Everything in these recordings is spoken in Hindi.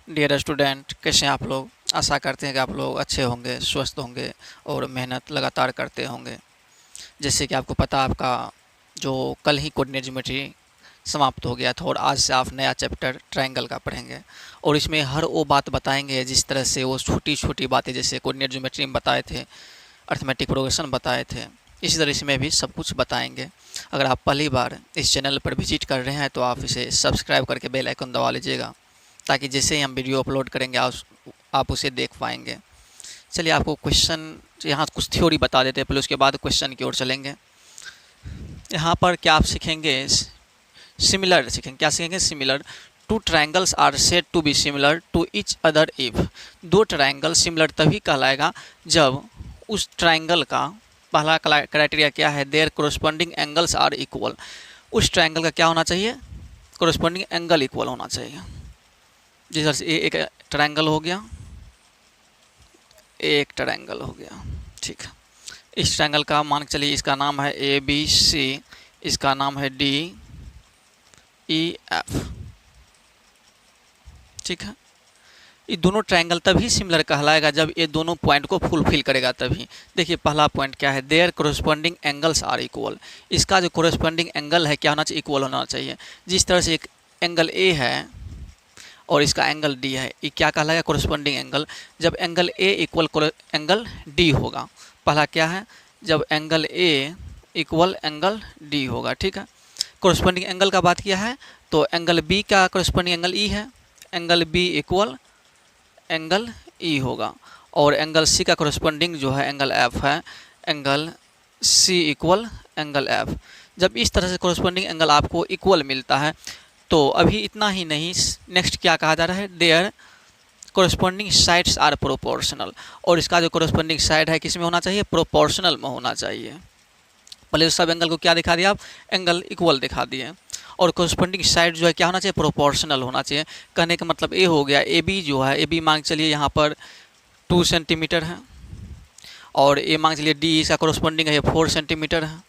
डियर स्टूडेंट, कैसे हैं आप लोग। आशा करते हैं कि आप लोग अच्छे होंगे, स्वस्थ होंगे और मेहनत लगातार करते होंगे। जैसे कि आपको पता, आपका जो कल ही कोऑर्डिनेट ज्योमेट्री समाप्त हो गया था और आज से आप नया चैप्टर ट्रायंगल का पढ़ेंगे। और इसमें हर वो बात बताएंगे जिस तरह से वो छोटी छोटी बातें जैसे कोऑर्डिनेट ज्योमेट्री में बताए थे, अर्थमेटिक प्रोग्रेशन बताए थे, इसी तरह इसमें भी सब कुछ बताएंगे। अगर आप पहली बार इस चैनल पर विजिट कर रहे हैं तो आप इसे सब्सक्राइब करके बेल आइकन दबा लीजिएगा, ताकि जैसे ही हम वीडियो अपलोड करेंगे आप उसे देख पाएंगे। चलिए, आपको क्वेश्चन यहाँ कुछ थ्योरी बता देते हैं, पहले उसके बाद क्वेश्चन की ओर चलेंगे। यहाँ पर क्या आप सीखेंगे, सिमिलर सीखेंगे। क्या सीखेंगे? Similar. Two triangles are said to be similar to each other if. दो ट्रायंगल सिमिलर तभी कहलाएगा जब उस ट्रायंगल का पहला क्राइटेरिया क्या है, their corresponding angles are equal. उस ट्रायंगल का क्या होना चाहिए? कोरस्पॉन्डिंग एंगल इक्वल होना चाहिए। जिस तरह से एक ट्रायंगल हो गया, एक ट्रायंगल हो गया, ठीक है। इस ट्रायंगल का मान के चलिए, इसका नाम है ए बी सी, इसका नाम है डी ई एफ, ठीक है। ये दोनों ट्रायंगल तभी सिमिलर कहलाएगा जब ये दोनों पॉइंट को फुलफिल करेगा तभी। देखिए, पहला पॉइंट क्या है, their corresponding angles are equal. इसका जो कोरस्पॉन्डिंग एंगल है क्या होना चाहिए? इक्वल होना चाहिए। जिस तरह से एक एंगल ए है और इसका एंगल डी है, ये क्या कहलाएगा? Corresponding angle. जब angle A equal angle D होगा। पहला क्या है? जब angle A equal angle D होगा, ठीक है। कोरस्पॉन्डिंग एंगल का बात किया है तो एंगल बी का कोरस्पॉन्डिंग एंगल ई है, angle B equal angle E होगा। और एंगल सी का कोरस्पॉन्डिंग जो है एंगल एफ है, angle C equal angle F. जब इस तरह से कोरस्पॉन्डिंग एंगल आपको इक्वल मिलता है तो अभी इतना ही नहीं, नेक्स्ट क्या कहा जा रहा है, their corresponding sides are proportional. और इसका जो कोरस्पॉन्डिंग साइड है किस में होना चाहिए? प्रोपोर्शनल में होना चाहिए। पहले सब एंगल को क्या दिखा दिया आप? एंगल इक्वल दिखा दिए। और कोरस्पॉन्डिंग साइड जो है क्या होना चाहिए? प्रोपोर्शनल होना चाहिए। कहने का मतलब ये हो गया, ए बी जो है, ए बी मांग चलिए यहाँ पर 2 सेंटीमीटर है, और ए मांग चलिए डी इसका कोरस्पॉन्डिंग है 4 सेंटीमीटर है।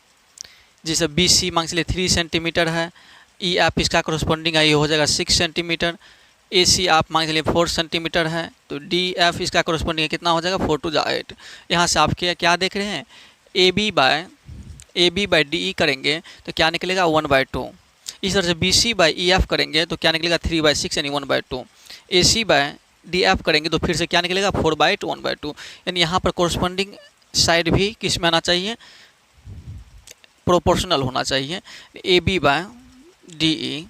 जिसे बी सी मांग चलिए 3 सेंटीमीटर है, ई एफ इसका कोरस्पॉन्डिंग है, ये हो जाएगा 6 सेंटीमीटर। ए सी आप मान चलिए 4 सेंटीमीटर है, तो डी एफ इसका कोरस्पॉन्डिंग कितना हो जाएगा? 4 to 8। यहाँ से आप क्या देख रहे हैं, A B by D E करेंगे तो क्या निकलेगा? 1/2। इस तरह से B C by E F करेंगे तो क्या निकलेगा? 3/6 यानी 1/2। A C by D F करेंगे तो फिर से क्या निकलेगा? 4/2 1/2। यानी यहाँ पर कोरस्पॉन्डिंग साइड भी किस में आना चाहिए? प्रोपोर्शनल होना चाहिए। A B by D E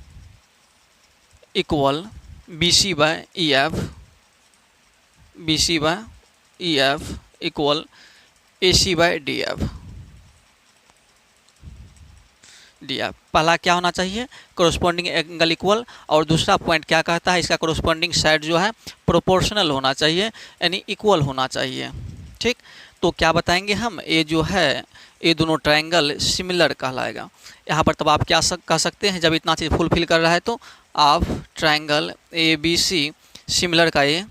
equal B C by E F, B C by E F equal A C by D F, D F. पहला क्या होना चाहिए? Corresponding angle equal. और दूसरा पॉइंट क्या कहता है? इसका कोरस्पॉन्डिंग साइड जो है प्रोपोर्शनल होना चाहिए, यानी इक्वल होना चाहिए, ठीक। तो क्या बताएंगे हम? ये जो है, ये दोनों ट्रायंगल सिमिलर कहलाएगा। यहाँ पर तब आप क्या कह सकते हैं, जब इतना चीज़ फुलफिल कर रहा है तो आप triangle A B C similar का ये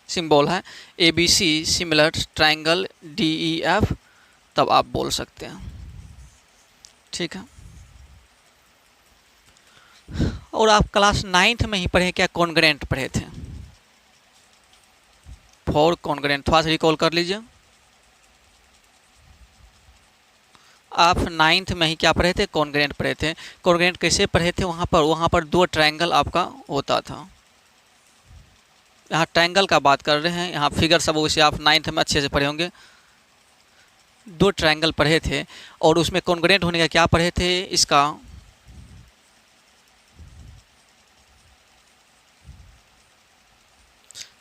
सिंबल है, A B C similar triangle D E F, तब आप बोल सकते हैं, ठीक है। और आप क्लास 9th में ही पढ़े क्या? कॉन्ग्रेंट पढ़े थे, 4 कॉन्ग्रेंट। थोड़ा सा रिकॉल कर लीजिए। आप 9th में ही क्या पढ़े थे? कॉन्ग्रेंट पढ़े थे। कॉन्ग्रेंट कैसे पढ़े थे? वहाँ पर 2 ट्रायंगल आपका होता था। यहाँ ट्रायंगल का बात कर रहे हैं, यहाँ फिगर सब उसे आप 9th में अच्छे से पढ़े होंगे। 2 ट्रायंगल पढ़े थे और उसमें कॉन्ग्रेंट होने का क्या पढ़े थे? इसका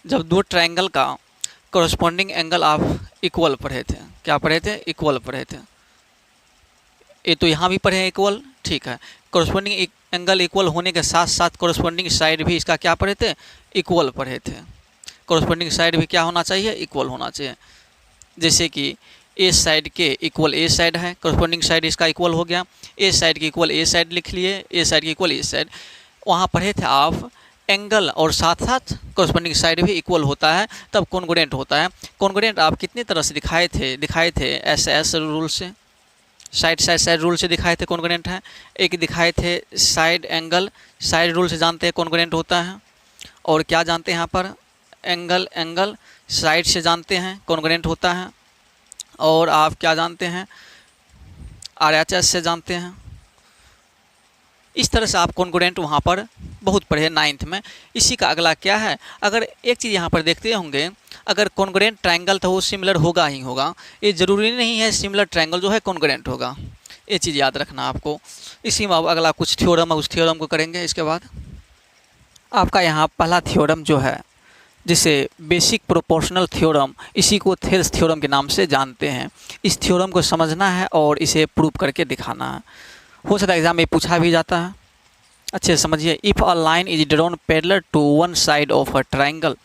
जब 2 ट्रायंगल का कोरस्पॉन्डिंग एंगल आप इक्वल पढ़े थे, क्या पढ़े थे? इक्वल पढ़े थे। ये तो यहाँ भी पढ़े हैं इक्वल, ठीक है। कोरस्पॉन्डिंग एंगल इक्वल होने के साथ साथ कोरस्पॉन्डिंग साइड भी इसका क्या पढ़े थे? इक्वल पढ़े थे। कोरस्पॉन्डिंग साइड भी क्या होना चाहिए? इक्वल होना चाहिए। जैसे कि ए साइड के इक्वल ए साइड है, कोरस्पॉन्डिंग साइड इसका इक्वल हो गया। ए साइड के इक्वल ए साइड लिख लिए, ए साइड के इक्वल ए साइड। वहाँ पढ़े थे आप एंगल और साथ साथ कोरस्पॉन्डिंग साइड भी इक्वल होता है, तब कॉन्ग्रुएंट होता है। कॉन्ग्रुएंट आप कितनी तरह से दिखाए थे एस रूल से, साइड रूल से दिखाए थे कॉन्ग्रुएंट है। एक दिखाए थे साइड एंगल, साइड रूल से जानते हैं कॉन्ग्रुएंट होता है। और क्या जानते हैं यहाँ पर, एंगल साइड से जानते हैं कॉन्ग्रुएंट होता है, और आप क्या जानते हैं, RHS से जानते हैं। इस तरह से आप कॉन्ग्रुएंट वहाँ पर बहुत पढ़े 9th में। इसी का अगला क्या है, अगर एक चीज़ यहाँ पर देखते होंगे, अगर कॉन्ग्रुएंट ट्रायंगल तो वो सिमिलर होगा ही होगा, ये ज़रूरी नहीं है सिमिलर ट्रायंगल जो है कॉन्ग्रुएंट होगा, ये चीज़ याद रखना आपको। इसी में अब अगला कुछ थ्योरम है, उस थ्योरम को करेंगे। इसके बाद आपका यहाँ पहला थ्योरम जो है, जिसे बेसिक प्रोपोर्शनल थ्योरम, इसी को थेल्स थ्योरम के नाम से जानते हैं। इस थ्योरम को समझना है और इसे प्रूव करके दिखाना है। हो सकता है एग्जाम में पूछा भी जाता है। अच्छे से समझिए, if a line is drawn parallel to one side of a triangle,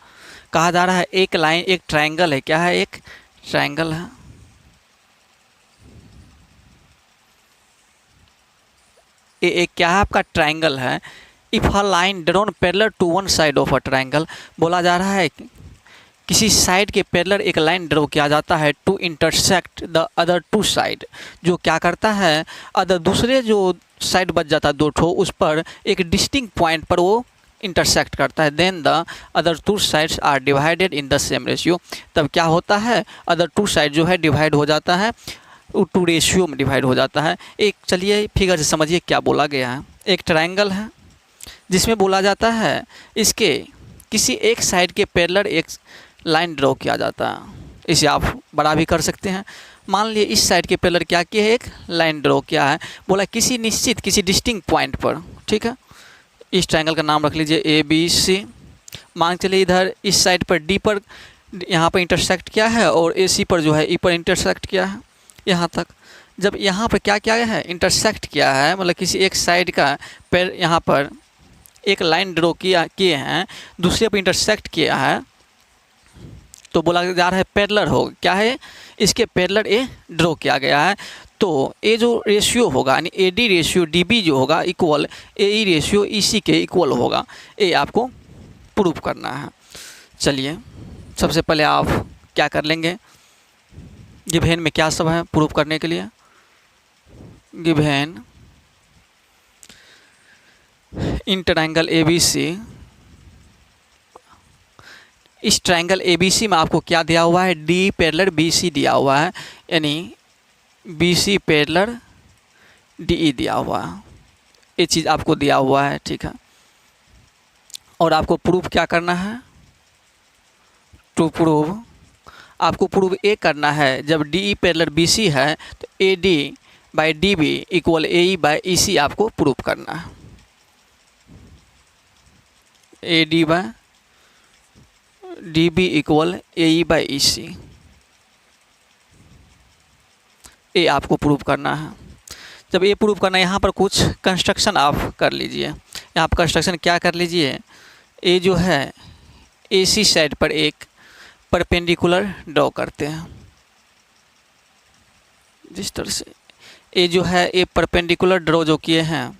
कहा जा रहा है एक लाइन एक ट्रायंगल है। क्या है, एक ट्रायंगल है। ये एक क्या है, आपका ट्रायंगल है। If a line drawn parallel to one side of a triangle, बोला जा रहा है किसी साइड के पैरेलल एक लाइन ड्रॉ किया जाता है to intersect the other two side, जो क्या करता है, अदर दूसरे जो साइड बच जाता है दो ठो, उस पर एक डिस्टिंक्ट पॉइंट पर वो इंटरसेक्ट करता है। Then the other two sides are divided in the same ratio, तब क्या होता है, अदर टू साइड जो है डिवाइड हो जाता है, टू रेशियो में डिवाइड हो जाता है। एक चलिए फिगर से समझिए क्या बोला गया है। एक ट्रायंगल है जिसमें बोला जाता है इसके किसी एक साइड के पैरेलल एक लाइन ड्रॉ किया जाता है। इसे आप बड़ा भी कर सकते हैं। मान लिए इस साइड के पैरेलल क्या किया है, एक लाइन ड्रॉ किया है, बोला किसी निश्चित किसी डिस्टिंक्ट पॉइंट पर, ठीक है। इस ट्रायंगल का नाम रख लीजिए ABC। मान चलिए इधर इस साइड पर D पर यहाँ पर इंटरसेक्ट किया है, और AC पर जो है E पर इंटरसेक्ट किया है यहाँ तक। जब यहाँ पर क्या किया है, इंटरसेक्ट किया है, मतलब किसी एक साइड का पैर यहाँ पर एक लाइन ड्रॉ किए हैं, दूसरे पर इंटरसेक्ट किया है, तो बोला जा रहा है पैरेलल हो, क्या है, इसके पैरेलल ए ड्रॉ किया गया है। तो ये जो रेशियो होगा, यानी AD रेशियो DB जो होगा इक्वल AE रेशियो EC के इक्वल होगा। ये आपको प्रूफ करना है। चलिए सबसे पहले आप क्या कर लेंगे, गिवन में क्या सब है प्रूफ करने के लिए। गिवन इन ट्रायंगल ABC, इस ट्रायंगल ABC में आपको क्या दिया हुआ है, D पैरेलल BC दिया हुआ है, यानी BC पैरेलल DE दिया हुआ है। ये चीज़ आपको दिया हुआ है, ठीक है। और आपको प्रूफ क्या करना है, टू प्रूव, आपको प्रूव ये करना है, जब DE पैरेलल BC है तो AD by DB equal AE by EC आपको प्रूफ करना है। AD by DB equal AE by EC, ये आपको प्रूव करना है। जब ये प्रूव करना है, यहाँ पर कुछ कंस्ट्रक्शन आप कर लीजिए। यहाँ पर कंस्ट्रक्शन क्या कर लीजिए, ये जो है AC साइड पर एक परपेंडिकुलर ड्रॉ करते हैं। जिस तरह से ये जो है ये परपेंडिकुलर ड्रॉ जो किए हैं,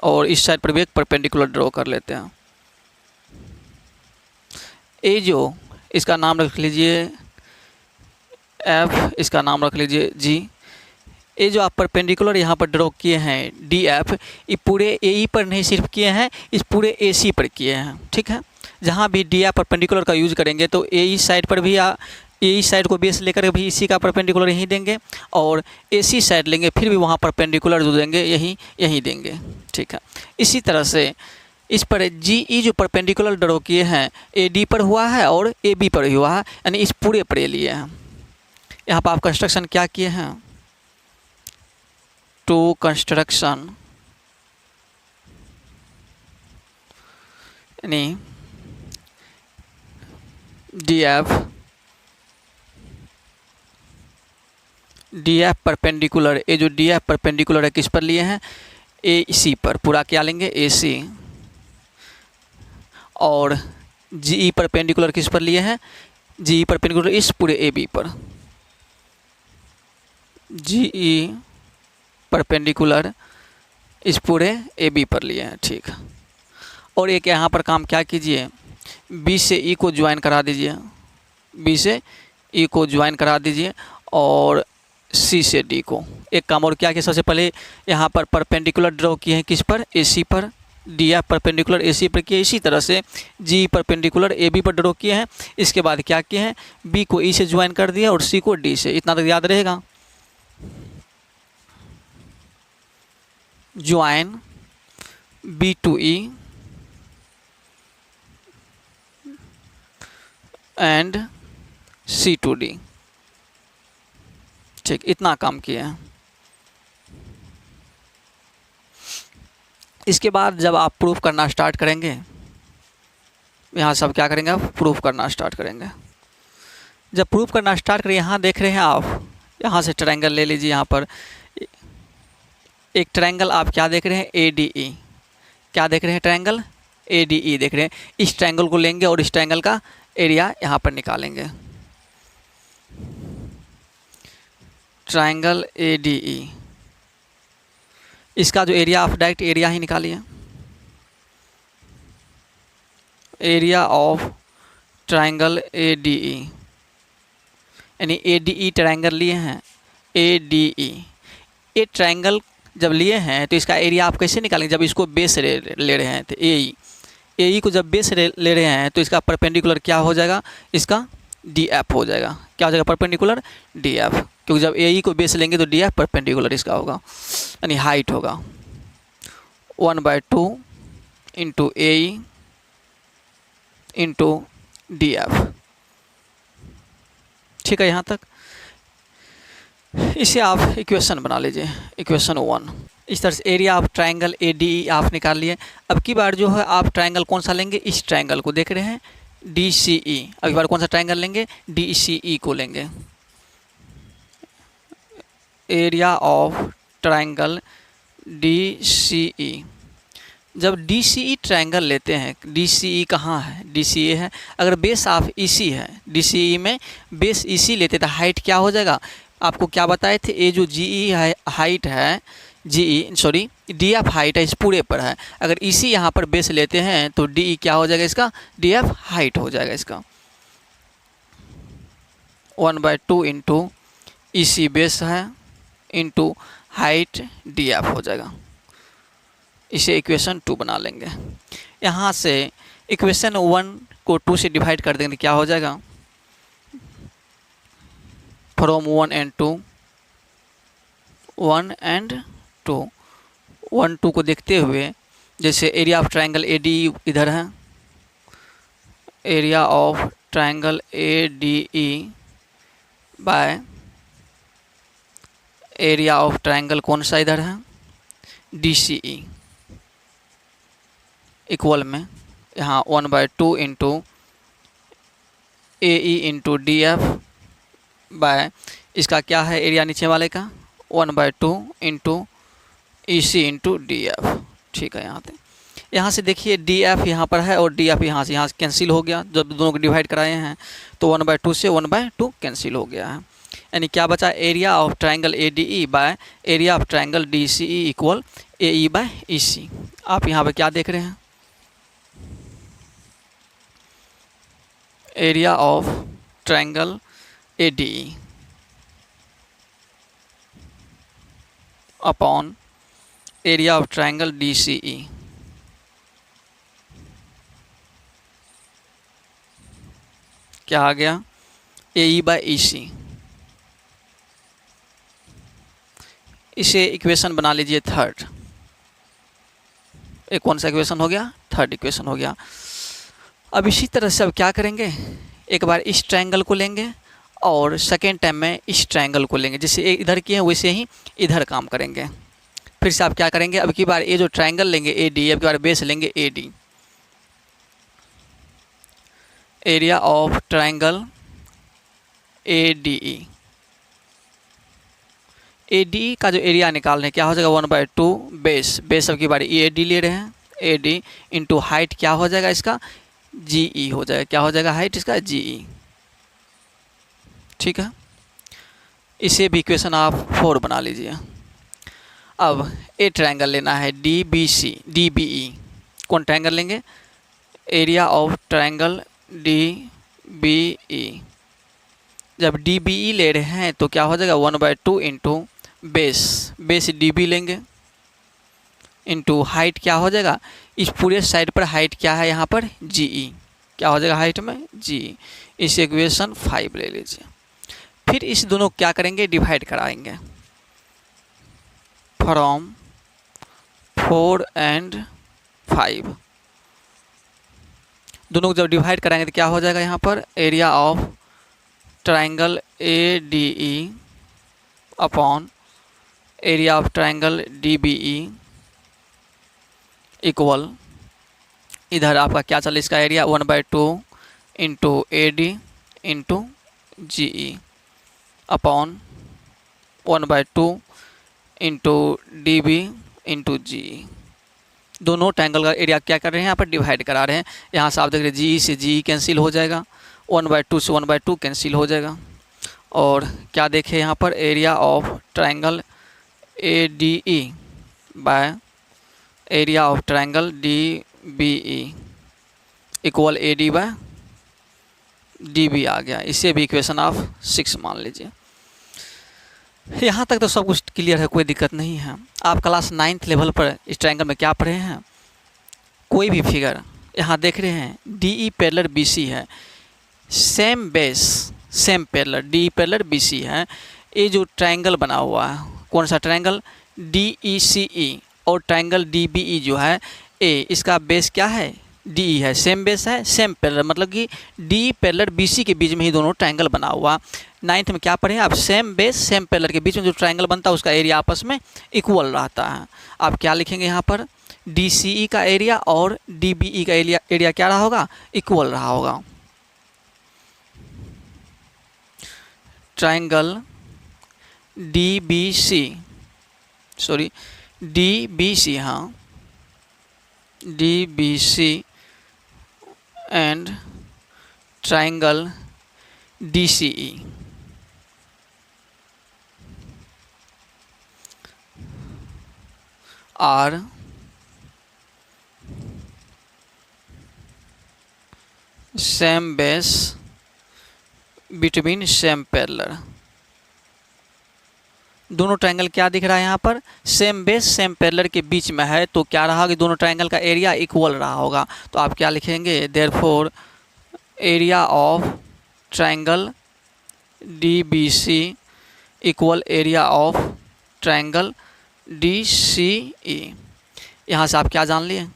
और इस साइड पर भी एक परपेंडिकुलर ड्रॉ कर लेते हैं। ये जो इसका नाम रख लीजिए F, इसका नाम रख लीजिए G। ये जो आप परपेंडिकुलर यहाँ पर ड्रॉ किए हैं DF, ये पूरे AE पर नहीं सिर्फ किए हैं, इस पूरे AC पर किए हैं, ठीक है। जहाँ भी DF परपेंडिकुलर का यूज करेंगे तो AE साइड पर भी AE साइड को बेस लेकर भी इसी का परपेंडिकुलर यहीं देंगे, और AC साइड लेंगे फिर भी वहाँ परपेंडिकुलर जो देंगे यहीं देंगे, ठीक है। इसी तरह से इस पर GE जो परपेंडिकुलर ड्रॉ किए हैं AD पर हुआ है और AB पर हुआ है, यानी इस पूरे पर लिए हैं। यहाँ पर आप कंस्ट्रक्शन क्या किए हैं, टू कंस्ट्रक्शन, यानी DF परपेंडिकुलर, ये जो DF परपेंडिकुलर है किस पर लिए हैं, AC पर, पूरा क्या लेंगे AC, और GE परपेंडिकुलर किस पर लिए हैं, GE परपेंडिकुलर इस पूरे AB पर, GE परपेंडिकुलर इस पूरे AB पर लिए हैं, ठीक। और एक यहाँ पर काम क्या कीजिए, B से E को ज्वाइन करा दीजिए, B से E को ज्वाइन करा दीजिए, और C से D को। एक काम और क्या किया, सबसे पहले यहाँ पर परपेंडिकुलर ड्रॉ किए हैं किस पर, AC पर, डी एफ परपेंडिकुलर ए सी पर किए, इसी तरह से जी परपेंडिकुलर ए बी पर ड्रॉ किए हैं। इसके बाद क्या किए हैं, बी को ई से ज्वाइन कर दिया और सी को डी से। इतना तक याद रहेगा। Join B to E and C to D. ठीक, इतना काम किया है। इसके बाद जब आप प्रूफ करना स्टार्ट करेंगे, यहाँ सब क्या करेंगे, आप प्रूफ करना स्टार्ट करेंगे। जब प्रूफ करना स्टार्ट करें, यहाँ देख रहे हैं आप, यहाँ से ट्रायंगल ले लीजिए। यहाँ पर एक ट्रायंगल आप क्या देख रहे हैं, ए डी ई। क्या देख रहे हैं, ट्रायंगल ए डी ई देख रहे हैं। इस ट्रायंगल को लेंगे और इस ट्रायंगल का एरिया यहाँ पर निकालेंगे। ट्रायंगल ए डी ई, इसका जो एरिया, आप डायरेक्ट एरिया ही निकालिए। Area of triangle A D ई, यानी ए डी ई ट्रायंगल लिए हैं, ए डी ई। ये ट्रायंगल जब लिए हैं तो इसका एरिया आप कैसे निकालेंगे, जब इसको बेस ले रहे हैं तो ए ई को जब बेस ले रहे हैं तो इसका परपेंडिकुलर क्या हो जाएगा, इसका डी एफ हो जाएगा। क्या हो जाएगा, परपेंडिकुलर डी एफ, क्योंकि जब ए ई को बेस लेंगे तो डी एफ परपेंडिकुलर इसका होगा, यानी हाइट होगा 1/2 into A E into D F. ठीक है, यहाँ तक। इसे आप इक्वेशन बना लीजिए, इक्वेशन 1। इस तरह से area of triangle A D ई आप निकाल लिए। अब की बार जो है आप ट्रायंगल कौन सा लेंगे, इस ट्रायंगल को देख रहे हैं, डी सी ई। अब की बार कौन सा ट्रायंगल लेंगे, डी सी ई को लेंगे। Area of triangle D C E. जब डी सी ई ट्रायंगल लेते हैं, डी सी ई कहाँ है, डी सी ए है। अगर बेस ऑफ ई सी है, डी सी ई में बेस ई सी लेते तो हाइट क्या हो जाएगा, आपको क्या बताए थे, ये जो जी ई है हाइट है, जी ई सॉरी डी एफ हाइट है, इस पूरे पर है। अगर ई सी यहाँ पर बेस लेते हैं तो डी ई क्या हो जाएगा, इसका डी एफ हाइट हो जाएगा इसका। 1/2 इंटू ई सी बेस है इंटू हाइट डी एफ हो जाएगा। इसे इक्वेशन 2 बना लेंगे। यहाँ से इक्वेशन 1 को 2 से डिवाइड कर देंगे, क्या हो जाएगा, फ्रॉम 1 and 2, 1 and 2, 1 2 को देखते हुए, जैसे area of triangle A D ई इधर है, area of triangle A D E by area of triangle कौन सा इधर है, डी सी ई, इक्वल में यहाँ 1/2 into A E into D F by, इसका क्या है एरिया नीचे वाले का, 1/2 into E C into D F. ठीक है, यहाँ से देखिए डी एफ यहाँ पर है और डी एफ यहाँ से कैंसिल हो गया। जब दोनों को डिवाइड कराए हैं तो 1/2 से 1/2 कैंसिल हो गया है। यानी क्या बचा, area of triangle A D E by area of triangle D C E equal A E by E C. आप यहाँ पर क्या देख रहे हैं, area of triangle A D E upon area of triangle D C E. क्या आ गया, ए ई बाय ई सी। इसे इक्वेशन बना लीजिए थर्ड। एक कौन सा इक्वेशन हो गया, थर्ड इक्वेशन हो गया। अब इसी तरह से अब क्या करेंगे, एक बार इस ट्रायंगल को लेंगे और सेकेंड टाइम में इस ट्रायंगल को लेंगे। जैसे इधर किए हैं वैसे ही इधर काम करेंगे। फिर से आप क्या करेंगे, अब की बार ये जो ट्रायंगल लेंगे ए डी, अब की बार बेस लेंगे A D. Area of triangle A D E, A D का जो एरिया निकालने क्या हो जाएगा, 1/2 बेस अब की बार ए डी ले रहे हैं, ए डी इंटू हाइट क्या हो जाएगा इसका, जी ई हो जाएगा। क्या हो जाएगा हाइट इसका, जी ई। ठीक है, इसे भी इक्वेशन आप 4 बना लीजिए। अब ए ट्रायंगल लेना है D B C, D B E. कौन ट्रायंगल लेंगे, area of triangle D B E. जब डी बी ई ले रहे हैं तो क्या हो जाएगा, 1/2 इंटू बेस डी बी लेंगे इंटू हाइट क्या हो जाएगा, इस पूरे साइड पर हाइट क्या है यहाँ पर जी, क्या हो जाएगा हाइट में जी। इस इक्वेशन 5 ले लीजिए। फिर इस दोनों क्या करेंगे, डिवाइड कराएंगे। फ्रॉम 4 एंड 5 दोनों को जब डिवाइड कराएंगे तो क्या हो जाएगा यहाँ पर, area of triangle A D E upon area of triangle D B E equal, इधर आपका क्या चल इसका area 1/2 into A D into G E upon 1/2 into D B into G. दोनों ट्रायंगल का एरिया क्या कर रहे हैं, यहाँ पर डिवाइड करा रहे हैं। यहाँ से आप देख रहे हैं जी से जी कैंसिल हो जाएगा, 1/2 से 1/2 कैंसिल हो जाएगा। और क्या देखें यहाँ पर, area of triangle A D E by area of triangle D B E equal A D by D B आ गया। इसे भी इक्वेशन ऑफ 6 मान लीजिए। यहाँ तक तो सब कुछ क्लियर है, कोई दिक्कत नहीं है। आप क्लास 9th लेवल पर इस ट्रायंगल में क्या पढ़े हैं, कोई भी फिगर यहाँ देख रहे हैं, D E parallel B C है, same base same parallel D E parallel B C है। ये जो ट्रायंगल बना हुआ है, कौन सा ट्रायंगल, डी ई सी ई, और ट्रायंगल डी बी ई जो है ए, इसका बेस क्या है डी ई है, सेम बेस है सेम पैरेलल, मतलब कि डी पैरेलल बी सी के बीच में ही दोनों ट्रायंगल बना हुआ। 9th में क्या पढ़े आप, सेम बेस सेम पैरेलल के बीच में जो ट्रायंगल बनता है उसका एरिया आपस में इक्वल रहता है। आप क्या लिखेंगे यहाँ पर, डी सी ई का एरिया और डी बी ई का एरिया क्या रहा होगा, इक्वल रहा होगा। Triangle D B C, sorry D B C, हाँ D B C and triangle D C E are same base between same parallel. दोनों ट्रायंगल क्या दिख रहा है यहाँ पर, सेम बेस सेम पैरेलल के बीच में है, तो क्या रहा कि दोनों ट्रायंगल का एरिया इक्वल रहा होगा। तो आप क्या लिखेंगे, therefore area of triangle D B C equal area of triangle D C E. यहाँ से आप क्या जान लिए,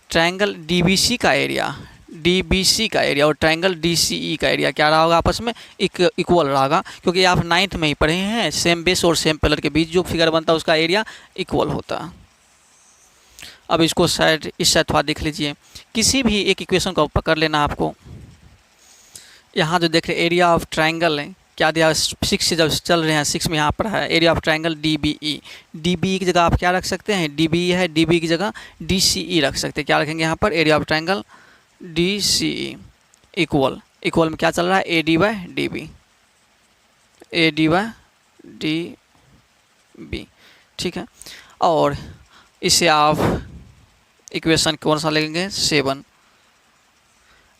ट्रायंगल डी बी सी का एरिया, डी बी सी का एरिया और ट्रायंगल डी सी ई का एरिया क्या रहा होगा आपस में इक्वल रहेगा, क्योंकि आप 9th में ही पढ़े हैं, सेम बेस और सेम पैरेलल के बीच जो फिगर बनता है उसका एरिया इक्वल होता है। अब इसको साइड इस साइड थोड़ा देख लीजिए, किसी भी एक इक्वेशन को पकड़ लेना आपको। यहाँ जो देख रहे एरिया ऑफ ट्रायंगल है, क्या दिया 6 से जब चल रहे हैं, 6 में यहाँ पर है area of triangle D B E. D B E की जगह आप क्या रख सकते हैं, डी बी ई है, डी बी की जगह डी सी ई रख सकते हैं। क्या रखेंगे यहाँ पर, area of triangle D C E equal में क्या चल रहा है, A D by D B, A D by D B, ठीक है। और इसे आप इक्वेशन कौन सा लेंगे, 7।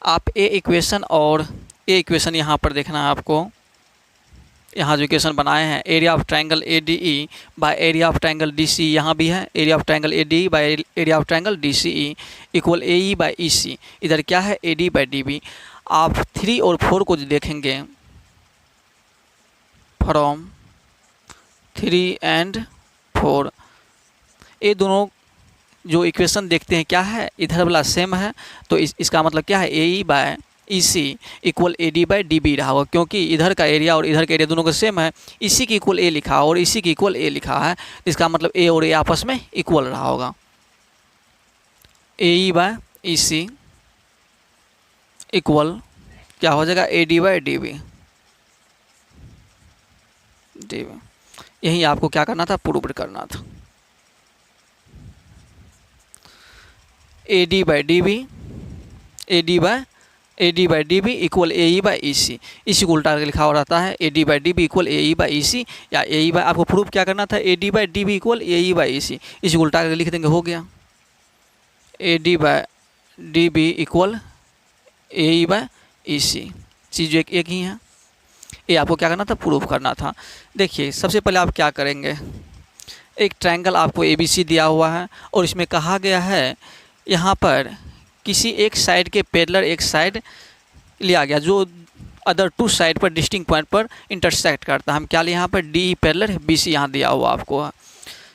आप ए इक्वेशन और ए इक्वेशन यहाँ पर देखना है आपको। यहाँ जो इक्वेशन बनाए हैं, area of triangle A D E by area of triangle D C, यहाँ भी है area of triangle A D E by area of triangle D C E equal A E by E C. इधर क्या है, A D by D B. आप 3 और 4 को जो देखेंगे, फ्रॉम 3 एंड 4, ये दोनों जो इक्वेशन देखते हैं क्या है, इधर वाला सेम है, तो इसका मतलब क्या है, A E by E C equal A D by D B रहा होगा, क्योंकि इधर का एरिया और इधर का एरिया दोनों का सेम है। इसी की इक्वल ए लिखा और इसी की इक्वल ए लिखा है, इसका मतलब ए और ए आपस में इक्वल रहा होगा। ए E by E C equal क्या हो जाएगा, A D by D B. यही आपको क्या करना था, प्रूव करना था। A D by D B, A D by D B equal A E by E C. इसी को उल्टा करके लिखा हो रहता है, A D by D B equal A E by E C, या ए ई बाई, आपको प्रूफ क्या करना था, A D by D B equal A E by E C. इसी को उल्टा करके लिख देंगे, हो गया A D by D B equal A E by E C. चीज़ एक ही है, ये आपको क्या करना था, प्रूफ करना था। देखिए सबसे पहले आप क्या करेंगे, एक ट्रायंगल आपको ABC दिया हुआ है और इसमें कहा गया है यहाँ पर किसी एक साइड के पैरेलल एक साइड लिया गया जो अदर टू साइड पर डिस्टिंक्ट पॉइंट पर इंटरसेक्ट करता है। हम क्या लिए यहाँ पर DE पैरेलल BC यहाँ दिया हुआ आपको है।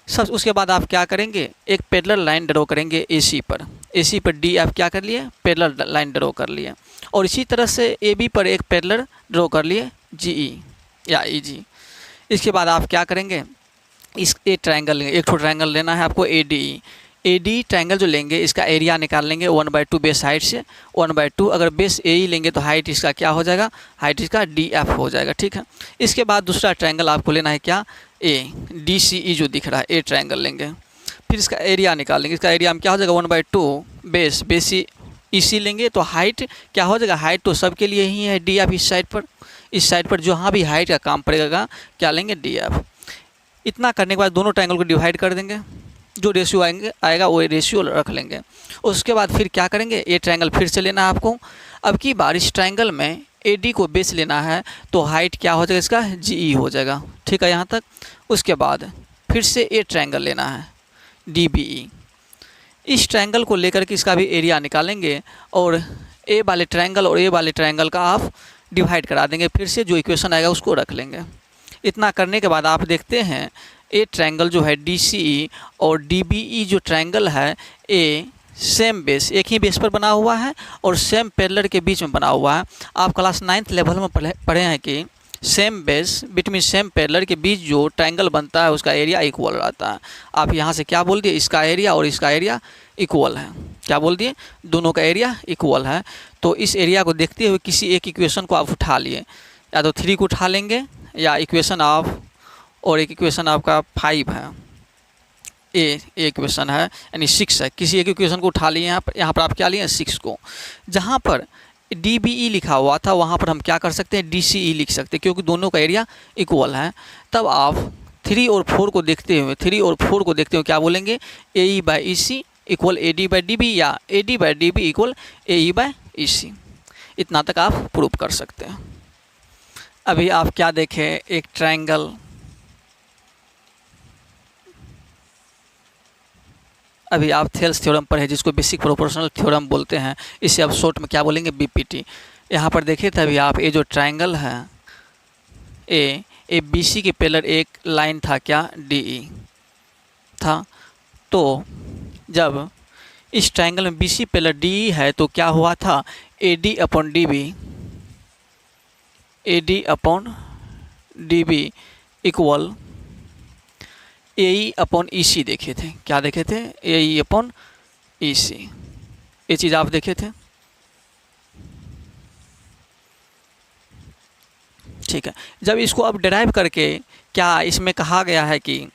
सब उसके बाद आप क्या करेंगे, एक पैरेलल लाइन ड्रॉ करेंगे AC पर D आप क्या कर लिए, पैरेलल लाइन ड्रॉ कर लिए। और इसी तरह से AB पर एक पैरेलल ड्रॉ कर लिए GE या EG। इसके बाद आप क्या करेंगे, इस एक ट्रायंगल लेंगे, एक ट्रायंगल लेना है आपको AD ट्रायंगल जो लेंगे इसका एरिया निकाल लेंगे 1/2 बेस हाइट से 1/2। अगर बेस AE लेंगे तो हाइट इसका क्या हो जाएगा, हाइट इसका DF हो जाएगा, ठीक है। इसके बाद दूसरा ट्रायंगल आपको लेना है क्या, DCE जो दिख रहा है, A ट्रायंगल लेंगे, फिर इसका एरिया निकाल लेंगे। इसका एरिया में क्या हो जाएगा 1/2 बेस EC लेंगे तो हाइट क्या हो जाएगा, हाइट तो सबके लिए ही है DF। इस साइड पर जहाँ भी हाइट का काम पड़ेगा क्या लेंगे, DF। इतना करने के बाद दोनों ट्रायंगल को डिवाइड कर देंगे, जो रेशियो आएगा वो रेशियो रख लेंगे। उसके बाद फिर क्या करेंगे, ए ट्रायंगल फिर से लेना है आपको। अब की बार इस ट्रायंगल में AD को बेस लेना है तो हाइट क्या हो जाएगा इसका, GE हो जाएगा, ठीक है यहाँ तक। उसके बाद फिर से ए ट्रायंगल लेना है DBE। इस ट्रायंगल को लेकर के इसका भी एरिया निकालेंगे और ए वाले ट्रायंगल और ए वाले ट्रायंगल का आप डिवाइड करा देंगे, फिर से जो इक्वेशन आएगा उसको रख लेंगे। इतना करने के बाद आप देखते हैं ए ट्रायंगल जो है DCE और DBE जो ट्रायंगल है ए सेम बेस, एक ही बेस पर बना हुआ है और सेम पैरेलल के बीच में बना हुआ है। आप क्लास 9th लेवल में पढ़े हैं कि same base between same parallel के बीच जो ट्रायंगल बनता है उसका एरिया इक्वल रहता है। आप यहाँ से क्या बोल दिए, इसका एरिया और इसका एरिया इक्वल है, क्या बोल दिए, दोनों का एरिया इक्वल है। तो इस एरिया को देखते हुए किसी एक इक्वेशन को आप उठा लिए, या तो 3 को उठा लेंगे या इक्वेशन आप, और एक इक्वेशन आपका 5 है, ए इक्वेशन है यानी 6 है, किसी एक इक्वेशन को उठा लिए। यहाँ पर आप क्या लिए 6 को। जहाँ पर DBE लिखा हुआ था वहाँ पर हम क्या कर सकते हैं, DCE लिख सकते हैं क्योंकि दोनों का एरिया इक्वल है। तब आप 3 और 4 को देखते हुए क्या बोलेंगे, AE/EC इक्वल AD/DB या AD/DB इक्वल AE/EC। इतना तक आप प्रूव कर सकते हैं। अभी आप क्या देखें, एक ट्रायंगल, अभी आप थेल्स थ्योरम पढ़े जिसको बेसिक प्रोपोर्शनल थ्योरम बोलते हैं, इसे आप शॉर्ट में क्या बोलेंगे, BPT। यहाँ पर देखिए थे अभी आप, ये जो ट्रायंगल है ए BC के पैरेलल एक लाइन था क्या, DE था। तो जब इस ट्रायंगल में BC पैरेलल DE है तो क्या हुआ था, AD/DB इक्वल AE/EC देखे थे, क्या देखे थे, AE/EC। ये चीज़ आप देखे थे, ठीक है। जब इसको अब डिराइव करके क्या इसमें कहा गया है कि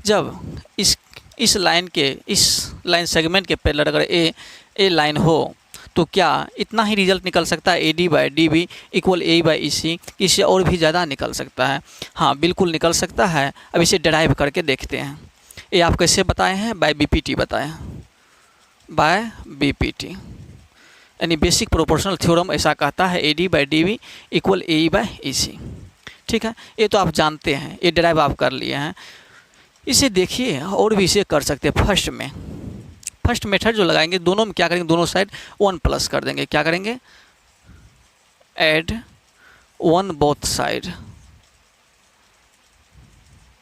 जब इस लाइन सेगमेंट के पैरेलल अगर ए लाइन हो तो क्या इतना ही रिजल्ट निकल सकता है, AD/DB इक्वल AE/EC, इससे और भी ज़्यादा निकल सकता है। हाँ बिल्कुल निकल सकता है। अब इसे डिराइव करके देखते हैं। ये आप कैसे बताए हैं, बाय BPT बताए हैं, बाय BPT यानी बेसिक प्रोपोर्शनल थ्योरम ऐसा कहता है AD/DB इक्वल AE/EC, ठीक है। ये तो आप जानते हैं, ये डिराइव आप कर लिए हैं। इसे देखिए और भी इसे कर सकते हैं। फर्स्ट मेथड जो लगाएंगे, दोनों में क्या करेंगे, दोनों साइड 1 प्लस कर देंगे, क्या करेंगे, ऐड 1 बोथ साइड।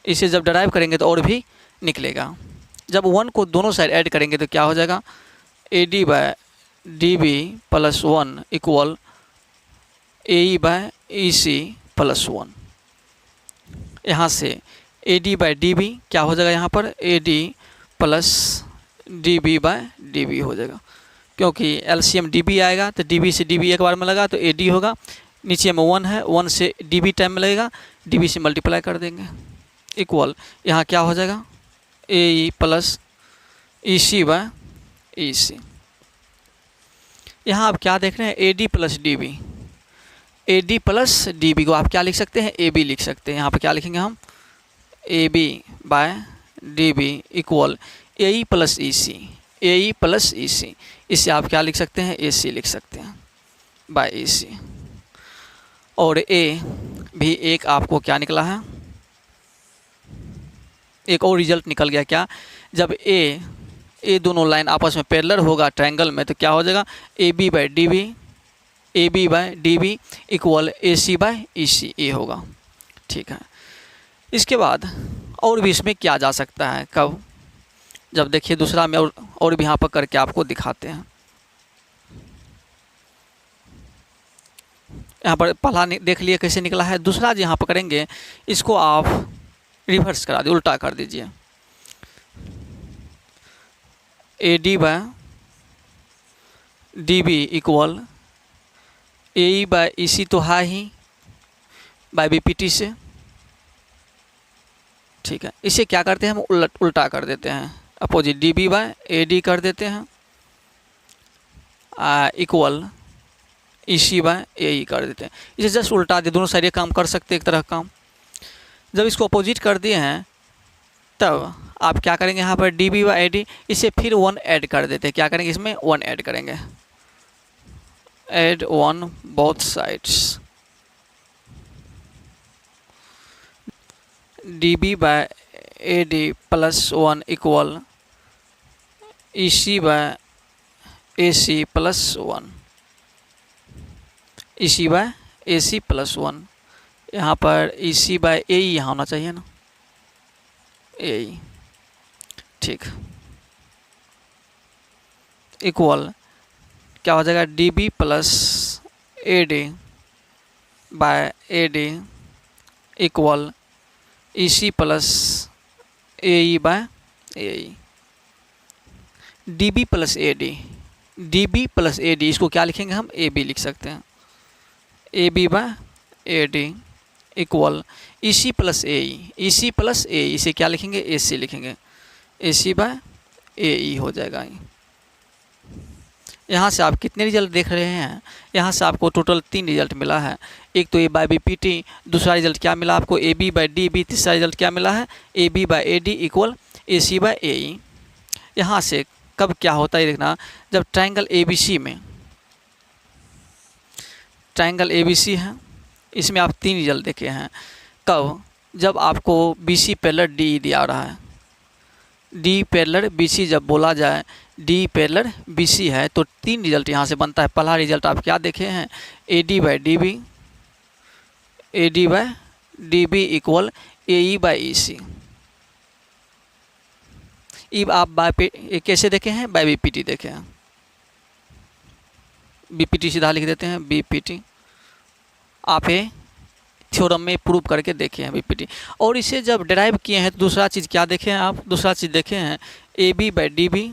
इसे जब डिराइव करेंगे तो और भी निकलेगा। जब 1 को दोनों साइड ऐड करेंगे तो क्या हो जाएगा, AD/DB plus 1 equal AE/EC plus 1। यहाँ से AD/DB क्या हो जाएगा, यहाँ पर AD प्लस DB/DB हो जाएगा, क्योंकि LCM DB आएगा तो DB से DB एक बार में लगा तो AD होगा, नीचे में 1 है, 1 से DB टाइम में लगेगा, DB से मल्टीप्लाई कर देंगे इक्वल, यहाँ क्या हो जाएगा, AE प्लस EC/EC। यहाँ आप क्या देख रहे हैं, AD प्लस DB को आप क्या लिख सकते हैं, AB लिख सकते हैं। यहाँ पर क्या लिखेंगे हम, AB/DB equal AE plus EC, इससे आप क्या लिख सकते हैं, AC लिख सकते हैं बाय EC। और A भी एक आपको क्या निकला है, एक और रिजल्ट निकल गया क्या, जब ए दोनों लाइन आपस में पैरेलल होगा ट्रायंगल में तो क्या हो जाएगा, A B by D B equal A C by E C, ये होगा। ठीक है, इसके बाद और भी इसमें किया जा सकता है, कब, जब देखिए दूसरा में और भी यहाँ पर करके आपको दिखाते हैं। यहाँ पर पहला देख लिए कैसे निकला है, दूसरा जो यहाँ पर करेंगे इसको आप रिवर्स करा दीजिए, उल्टा कर दीजिए। A D by D B equal A E by E C तो है ही बाय बी पी टी से। ठीक है, इसे क्या करते हैं हम उल्टा कर देते हैं, opposite D B by A D कर देते हैं equal E C by A ई कर देते हैं। इसे जस्ट उल्टा दे, दोनों साइड ये काम कर सकते हैं एक तरह का काम। जब इसको अपोजिट कर दिए हैं तब आप क्या करेंगे, यहाँ पर D B by A D, इसे फिर 1 ऐड कर देते हैं। क्या करेंगे, इसमें 1 ऐड करेंगे, add 1 both sides, D B by A D plus 1 equal E C by A C plus 1, E C by A C plus 1। यहाँ पर ई सी बाय ए ई यहाँ होना चाहिए ना, ए ई। ठीक, इक्वल क्या हो जाएगा, D B plus A D by A D equal E C plus A E by A E. D B plus A D, D B plus A D, इसको क्या लिखेंगे हम, ए बी लिख सकते हैं, A B by A D equal E C plus A E, E C plus A E, इसे क्या लिखेंगे, ए सी लिखेंगे, ए सी बाय ए ई हो जाएगा। यहाँ से आप कितने रिजल्ट देख रहे हैं, यहाँ से आपको टोटल 3 रिजल्ट मिला है। एक तो A by B P T, दूसरा रिजल्ट क्या मिला आपको, A B by D B, तीसरा रिजल्ट क्या मिला है, A B by A D equal A C by A E. यहाँ से कब क्या होता है देखना, जब ट्रायंगल ए बी सी में, ट्रायंगल ए बी सी है, इसमें आप 3 रिजल्ट देखे हैं। कब, जब आपको बी सी पैरेलल डी दिया रहा है, डी पैरेलल बी सी जब बोला जाए, डी पैरेलल बी सी है तो 3 रिजल्ट यहाँ से बनता है। पहला रिजल्ट आप क्या देखे हैं, A D by D B, A D by D B equal A E by E C. अब आप कैसे देखे हैं, बाई बी पी टी देखे हैं, बी पी टी सीधा लिख देते हैं, बी पी टी आप ये थ्योरम में प्रूव करके देखे हैं बी पी टी। और इसे जब डिराइव किए हैं तो दूसरा चीज़ क्या देखे हैं आप, दूसरा चीज़ देखे हैं A B by D B,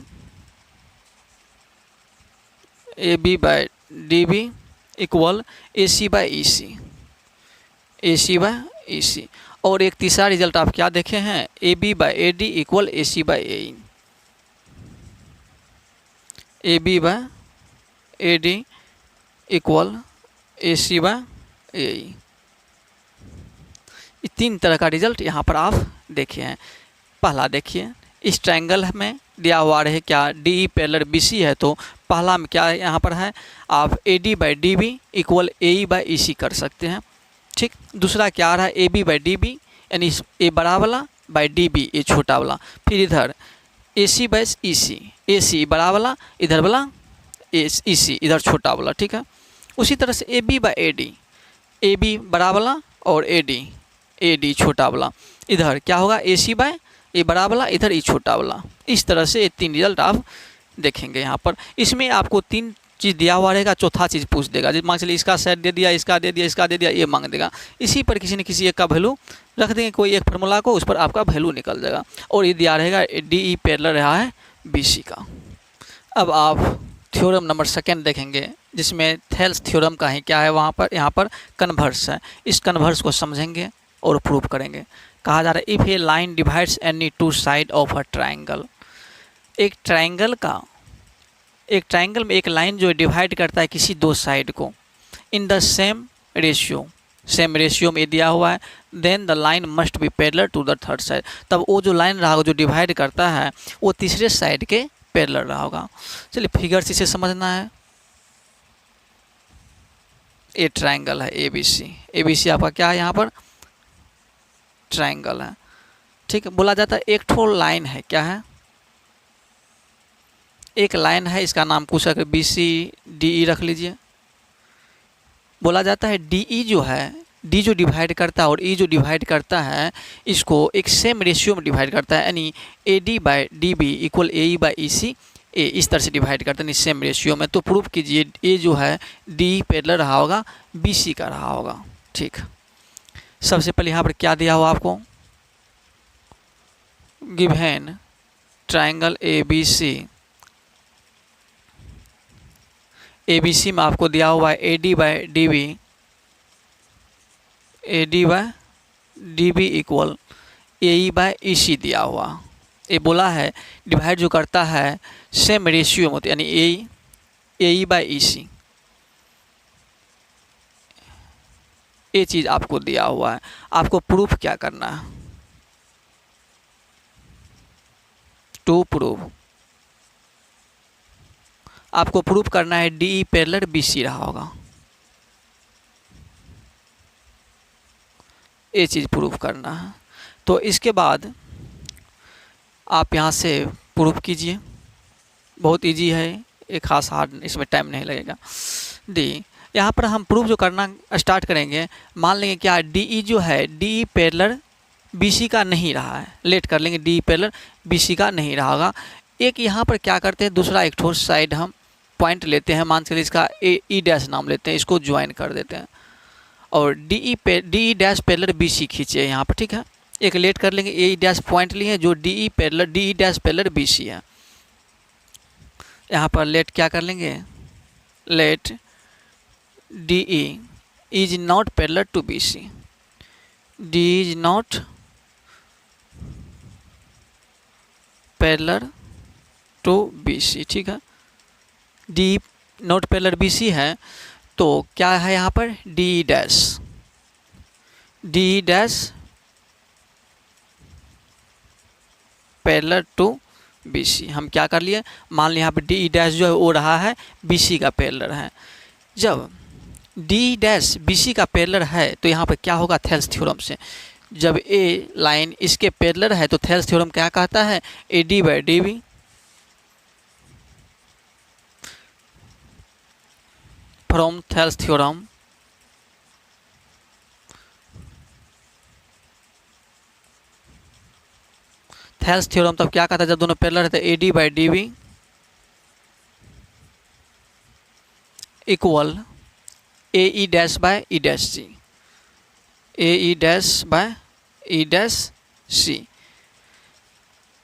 A B by D B equal A C by E C, A C by E C. और एक तीसरा रिजल्ट आप क्या देखे हैं, A B by A D equal A C by A E, A B by A D equal A C by A E. 3 तरह का रिजल्ट यहाँ पर आप देखे हैं। पहला देखिए, इस ट्रायंगल में दिया हुआ है क्या, डी पैरेलल बी सी है, तो पहला में क्या है यहाँ पर है, आप A D by D B equal A E by E C कर सकते हैं। ठीक, दूसरा क्या आ रहा है, A B by D B यानी ए बड़ा वाला बाई डी बी ए छोटा वाला, फिर इधर ए C by E C, A सी बड़ा वाला, इधर वाला ए सी इधर छोटा वाला। ठीक है, उसी तरह से A B by A B बड़ा वाला और ए डी छोटा वाला, इधर क्या होगा, ए सी बाय ए बड़ा वाला, इधर ई छोटा वाला। इस तरह से ये 3 रिजल्ट आप देखेंगे यहाँ पर। इसमें आपको 3 चीज़ दिया हुआ रहेगा, चौथा चीज़ पूछ देगा, जैसे मान चलिए इसका सेट दे दिया, इसका दे दिया, इसका दे दिया, ये मांग देगा। इसी पर किसी न किसी एक का वैल्यू रख देंगे, कोई एक फार्मूला को, उस पर आपका वैल्यू निकल जाएगा। और ये दिया रहेगा डी ई पैरेलल रहा है बी सी का। अब आप थ्योरम नंबर 2 देखेंगे, जिसमें थेल्स थ्योरम का ही क्या है वहाँ पर, यहाँ पर कन्वर्स है। इस कन्वर्स को समझेंगे और प्रूव करेंगे। कहा जा रहा है, if A line divides any 2 side of a triangle, एक ट्रायंगल में एक लाइन जो डिवाइड करता है किसी 2 साइड को, इन द सेम रेशियो में दिया हुआ है, then the line must be parallel to the third side. तब वो जो लाइन रहा होगा जो डिवाइड करता है वो तीसरे साइड के पैरेलल रहा होगा। चलिए फिगर से इसे समझना है। ए ट्रायंगल है ए बी सी आपका क्या है यहाँ पर, ट्रायंगल है। ठीक है। बोला जाता है एक ठो लाइन है, क्या है, एक लाइन है, इसका नाम कुछ अगर बी सी डी ई रख लीजिए। बोला जाता है डी ई जो है, डी जो डिवाइड करता है और ई जो डिवाइड करता है, इसको एक सेम रेशियो में डिवाइड करता है, यानी A D by D B equal A E by E C A, इस तरह से डिवाइड करता है सेम रेशियो में। तो प्रूफ कीजिए ए जो है डी पैरेलल रहा होगा बी सी का रहा होगा। ठीक, सबसे पहले यहाँ पर क्या दिया हुआ आपको, given triangle A B C में आपको दिया हुआ है A D by D B equal A E by E C दिया हुआ। ये बोला है डिवाइड जो करता है सेम रेशियो में, यानी ए ई बाई ई सी, ये चीज़ आपको दिया हुआ है। आपको प्रूफ क्या करना है, टू प्रूव आपको प्रूफ करना है D E parallel B C रहा होगा, ये चीज़ प्रूफ करना है। तो इसके बाद आप यहाँ से प्रूफ कीजिए, बहुत इजी है, एक खास हार्ड इसमें टाइम नहीं लगेगा। डी यहाँ पर हम प्रूफ जो करना स्टार्ट करेंगे, मान लेंगे क्या डी ई जो है D E parallel B C का नहीं रहा है, लेट कर लेंगे D E parallel B C का नहीं रहा होगा। एक यहाँ पर क्या करते हैं, दूसरा एक ठोस साइड हम पॉइंट लेते हैं, मान चलिए इसका ए ई डैश नाम लेते हैं, इसको ज्वाइन कर देते हैं और D E dash parallel B C खींचे यहाँ पर। ठीक है, एक लेट कर लेंगे, ए ई डैश पॉइंट लिए जो D E dash parallel B C है। यहाँ पर लेट क्या कर लेंगे, let D E is not parallel to B C, D is not parallel to B C. ठीक है, D not parallel B C है, तो क्या है यहाँ पर D dash parallel to B C. हम क्या कर लिए, मान लिया यहाँ पर डी डैश जो है वो रहा है बी सी का पैरेलल है। जब डी डैश बी सी का पैरेलल है तो यहाँ पर क्या होगा, थेल्स थ्योरम से जब ए लाइन इसके पैरेलल है तो थेल्स थ्योरम क्या कहता है, A D by D B from Thales theorem तब क्या कहता है, जब दोनों पैरेलल रहते हैं A D by D B equal A E dash by E dash C, A E dash by E dash C,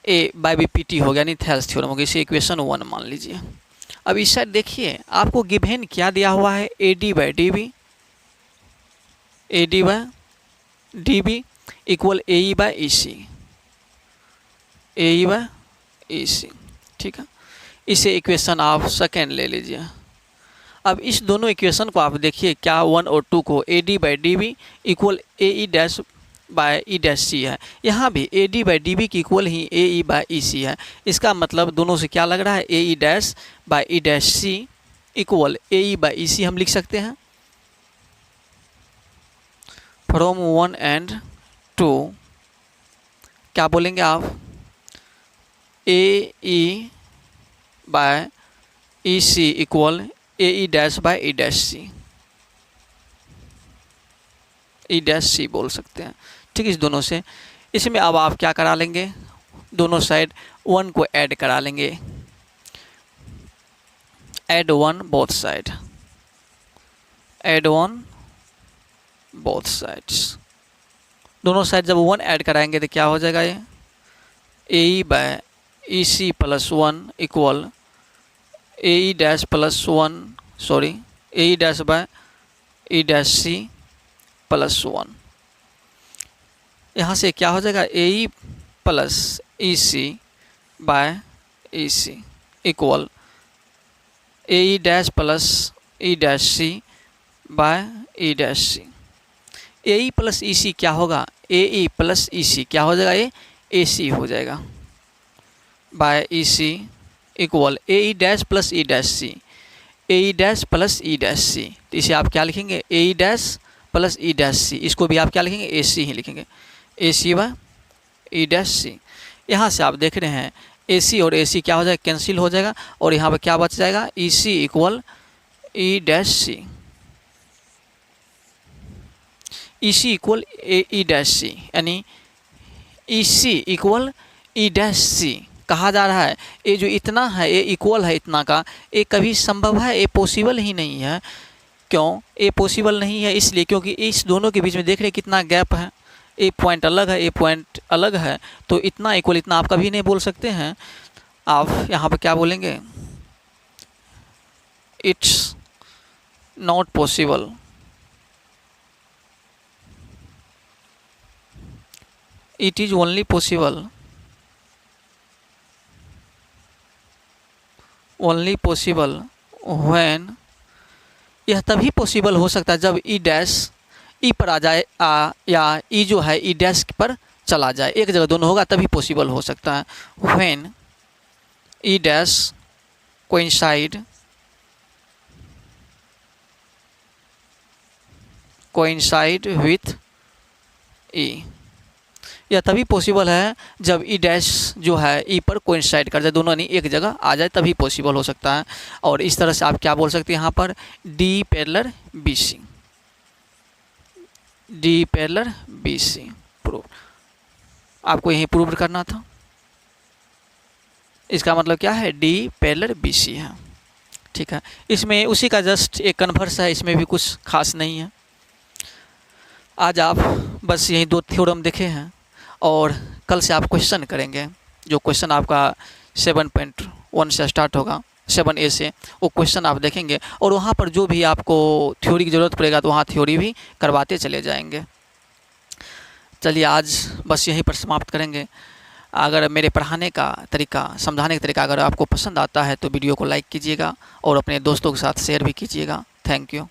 A by B P T हो गया, नहीं थेल्स थ्योरम हो गया। इसे इक्वेशन 1 मान लीजिए। अब इस साइड देखिए आपको गिवन क्या दिया हुआ है, A D by D B equal A E by E C, A E by E C. ठीक है, इसे इक्वेशन आप सेकेंड ले लीजिए। अब इस दोनों इक्वेशन को आप देखिए, क्या 1 और 2 को A D by D B equal A E dash by E dash C है, यहाँ भी A D by D B की इक्वल ही A E by E C है। इसका मतलब दोनों से क्या लग रहा है, A E dash by E dash C equal A E by E C हम लिख सकते हैं। फ्रॉम 1 एंड 2 क्या बोलेंगे आप, A E by E C equal A E dash by E dash C बोल सकते हैं। ठीक है, इस दोनों से, इसमें अब आप क्या करा लेंगे, दोनों साइड 1 को ऐड करा लेंगे, add 1 both side, add 1 both sides. दोनों साइड जब 1 ऐड कराएंगे तो क्या हो जाएगा, ये A E by E C plus 1 equal A E dash plus 1 sorry A E dash by E dash C plus 1। यहाँ से क्या हो जाएगा, A E plus E C by E C equal A E dash plus E dash C by E dash C. A E plus E सी क्या होगा, ए ई प्लस ई सी क्या हो जाएगा, ये ए सी हो जाएगा by E C equal A E dash plus E dash C, A E dash plus E dash C. तो इसे आप क्या लिखेंगे, A E dash plus E dash C, इसको भी आप क्या लिखेंगे, ए सी ही लिखेंगे, ए सी बाय ई डैश सी। यहाँ से आप देख रहे हैं ए सी और ए सी क्या हो जाएगा, कैंसिल हो जाएगा और यहाँ पर क्या बच जाएगा, ई सी इक्वल ई डैश सी, ई सी इक्वल ई डैश सी, यानी ई सी इक्वल ई डैश सी कहा जा रहा है। ये जो इतना है ये इक्वल है इतना का, ये कभी संभव है, ये पॉसिबल ही नहीं है। क्यों ये पॉसिबल नहीं है, इसलिए क्योंकि इस दोनों के बीच में देख रहे कितना गैप है, ए पॉइंट अलग है, ए पॉइंट अलग है, तो इतना इक्वल इतना आप कभी नहीं बोल सकते हैं। आप यहाँ पे क्या बोलेंगे, it's not possible, it is only possible, only possible when, यह तभी पॉसिबल हो सकता है जब ई डैश ई पर आ जाए या ई जो है ई डैश पर चला जाए, एक जगह दोनों होगा तभी पॉसिबल हो सकता है। When E dash coincide with E, यह तभी पॉसिबल है जब ई डैश जो है ई पर कोइंसाइड कर जाए, दोनों नहीं एक जगह आ जाए तभी पॉसिबल हो सकता है। और इस तरह से आप क्या बोल सकते हैं यहाँ पर, D parallel B C, D parallel B C prove, आपको यही प्रूव करना था। इसका मतलब क्या है, डी पैरेलल बी सी है, ठीक है। इसमें उसी का जस्ट एक कन्वर्स है, इसमें भी कुछ खास नहीं है। आज आप बस यही 2 थ्योरम देखे हैं और कल से आप क्वेश्चन करेंगे, जो क्वेश्चन आपका 7.1 से स्टार्ट होगा, 7A से, वो क्वेश्चन आप देखेंगे और वहाँ पर जो भी आपको थ्योरी की ज़रूरत पड़ेगा तो वहाँ थ्योरी भी करवाते चले जाएंगे। चलिए आज बस यहीं पर समाप्त करेंगे। अगर मेरे पढ़ाने का तरीका, समझाने का तरीका अगर आपको पसंद आता है तो वीडियो को लाइक कीजिएगा और अपने दोस्तों के साथ शेयर भी कीजिएगा। Thank you.